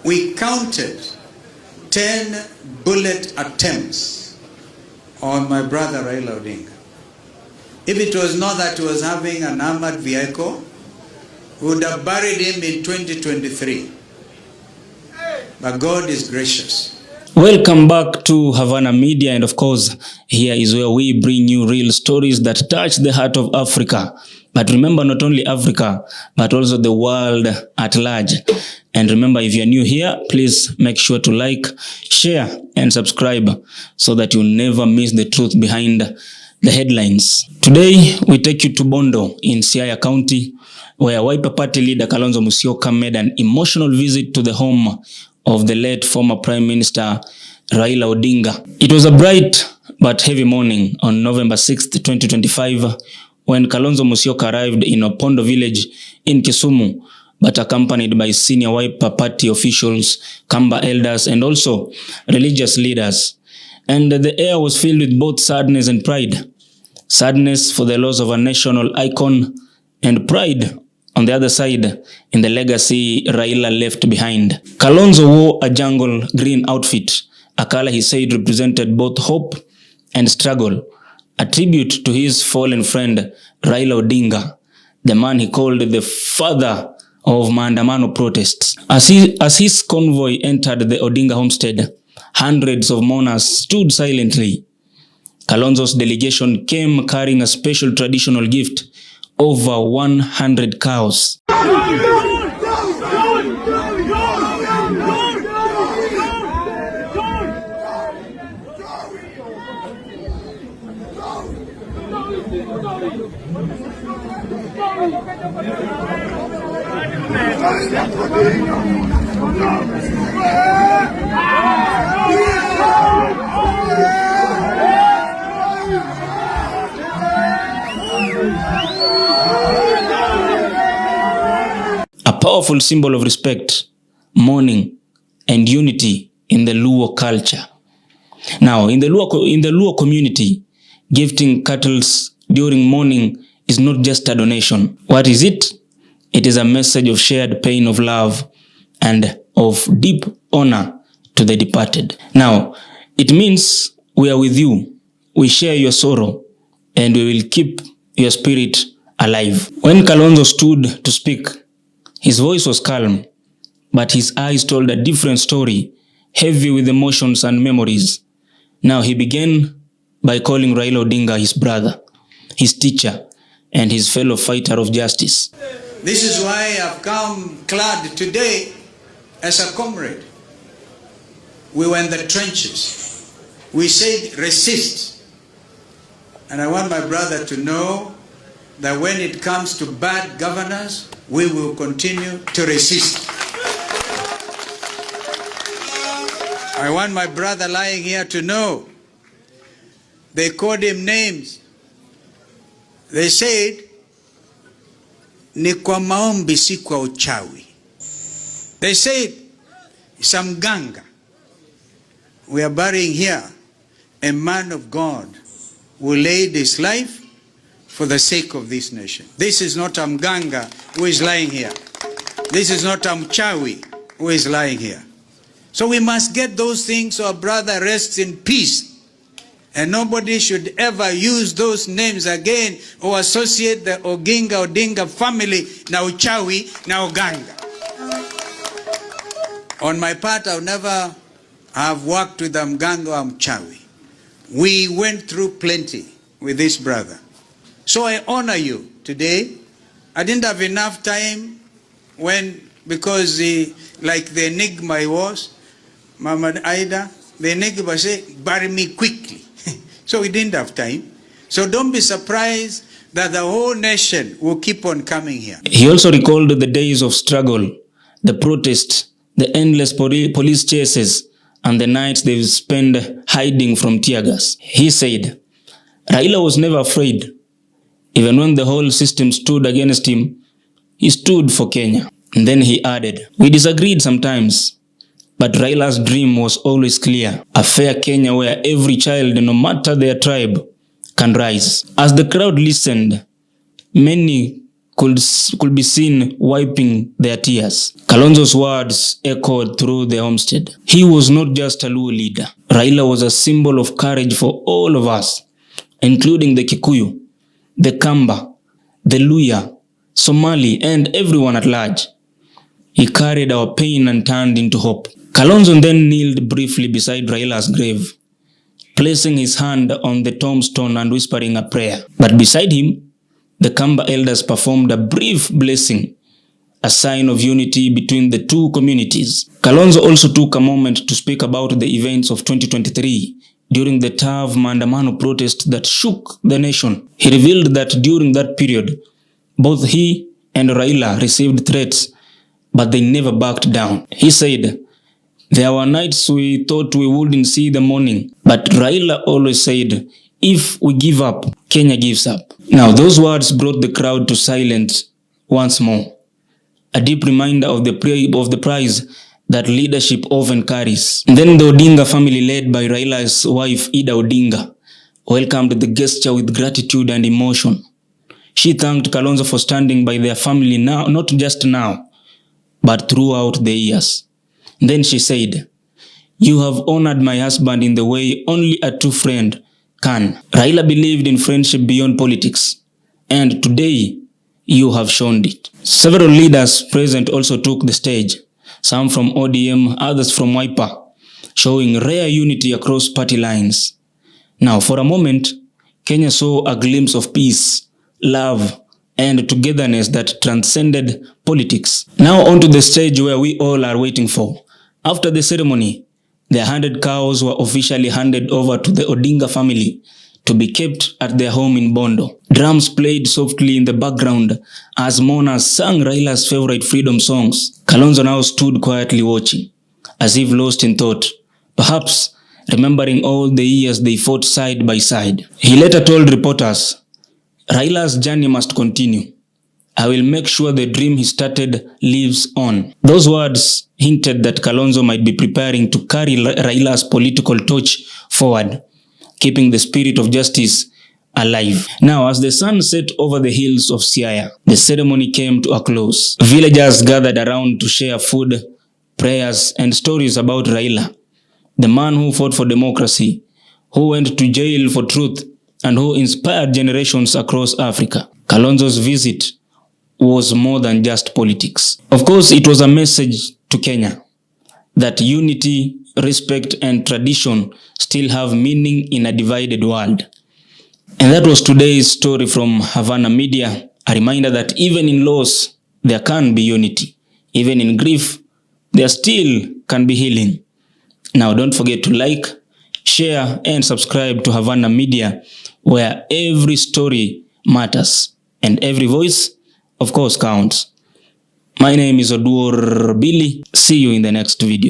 we counted 10 bullet attempts on my brother Raila Odinga. If it was not that he was having an armored vehicle, we would have buried him in 2023. But God is gracious. Welcome back to Havana Media, and of course, here is where we bring you real stories that touch the heart of Africa. But remember, not only Africa, but also the world at large. And remember, if you're new here, please make sure to like, share, and subscribe so that you never miss the truth behind the headlines. Today, we take you to Bondo in Siaya County, where Wiper Party leader Kalonzo Musyoka made an emotional visit to the home of the late former Prime Minister Raila Odinga. It was a bright but heavy morning on November 6th, 2025, when Kalonzo Musyoka arrived in Bondo village in Kisumu, but accompanied by senior Wiper Party officials, Kamba elders, and also religious leaders. And the air was filled with both sadness and pride. Sadness for the loss of a national icon, and pride on the other side in the legacy Raila left behind. Kalonzo wore a jungle green outfit, a color he said represented both hope and struggle, a tribute to his fallen friend Raila Odinga, the man he called the father of Maandamano protests. As his convoy entered the Odinga homestead, hundreds of mourners stood silently. Kalonzo's delegation came carrying a special traditional gift, over 100 cows. A powerful symbol of respect, mourning, and unity in the Luo culture. Now, in the Luo community, gifting cattle during mourning is not just a donation. What is it? It is a message of shared pain, of love, and of deep honor to the departed. Now, it means we are with you, we share your sorrow, and we will keep your spirit alive. When Kalonzo stood to speak, his voice was calm, but his eyes told a different story, heavy with emotions and memories. Now he began by calling Raila Odinga his brother, his teacher, and his fellow fighter of justice. This is why I've come clad today as a comrade. We were in the trenches. We said resist. And I want my brother to know that when it comes to bad governance, we will continue to resist. I want my brother lying here to know they called him names. They said, ni kwa maombi si kwa uchawi. They said, some ganga. We are burying here a man of God who laid his life for the sake of this nation. This is not Mganga who is lying here. This is not Mchawi who is lying here. So we must get those things so our brother rests in peace. And nobody should ever use those names again or associate the Odinga family na Uchawi na Uganga. On my part, I'll never have worked with Mganga or Mchawi. We went through plenty with this brother. So I honor you today. I didn't have enough time because like the enigma I was, Mama Ida, the enigma said, bury me quickly. So we didn't have time. So don't be surprised that the whole nation will keep on coming here. He also recalled the days of struggle, the protests, the endless police chases, and the nights they spent hiding from tear gas. He said, Raila was never afraid. Even when the whole system stood against him, he stood for Kenya. And then he added, we disagreed sometimes, but Raila's dream was always clear. A fair Kenya where every child, no matter their tribe, can rise. As the crowd listened, many could be seen wiping their tears. Kalonzo's words echoed through the homestead. He was not just a Luo leader. Raila was a symbol of courage for all of us, including the Kikuyu, the Kamba, the Luya, Somali, and everyone at large. He carried our pain and turned into hope. Kalonzo then kneeled briefly beside Raila's grave, placing his hand on the tombstone and whispering a prayer. But beside him, the Kamba elders performed a brief blessing, a sign of unity between the two communities. Kalonzo also took a moment to speak about the events of 2023 during the tough Maandamano protest that shook the nation. He revealed that during that period, both he and Raila received threats, but they never backed down. He said, "There were nights we thought we wouldn't see the morning, but Raila always said, if we give up, Kenya gives up." Now, those words brought the crowd to silence once more, a deep reminder of the prize that leadership often carries. And then the Odinga family, led by Raila's wife Ida Odinga, welcomed the gesture with gratitude and emotion. She thanked Kalonzo for standing by their family now, not just now, but throughout the years. Then she said, "You have honored my husband in the way only a true friend can." Raila believed in friendship beyond politics, and today you have shown it. Several leaders present also took the stage, some from ODM, others from Wiper, showing rare unity across party lines. Now, for a moment, Kenya saw a glimpse of peace, love, and togetherness that transcended politics. Now onto the stage where we all are waiting for. After the ceremony, the 100 cows were officially handed over to the Odinga family to be kept at their home in Bondo. Drums played softly in the background as mourners sang Raila's favorite freedom songs. Kalonzo now stood quietly watching, as if lost in thought, perhaps remembering all the years they fought side by side. He later told reporters, "Raila's journey must continue. I will make sure the dream he started lives on." Those words hinted that Kalonzo might be preparing to carry Raila's political torch forward, keeping the spirit of justice alive. Now, as the sun set over the hills of Siaya, the ceremony came to a close. Villagers gathered around to share food, prayers, and stories about Raila, the man who fought for democracy, who went to jail for truth, and who inspired generations across Africa. Kalonzo's visit was more than just politics. Of course, it was a message to Kenya that unity, respect, and tradition still have meaning in a divided world. And that was today's story from Havana Media, a reminder that even in loss, there can be unity. Even in grief, there still can be healing. Now, don't forget to like, share, and subscribe to Havana Media, where every story matters and every voice, of course, counts. My name is Oduor Billy. See you in the next video.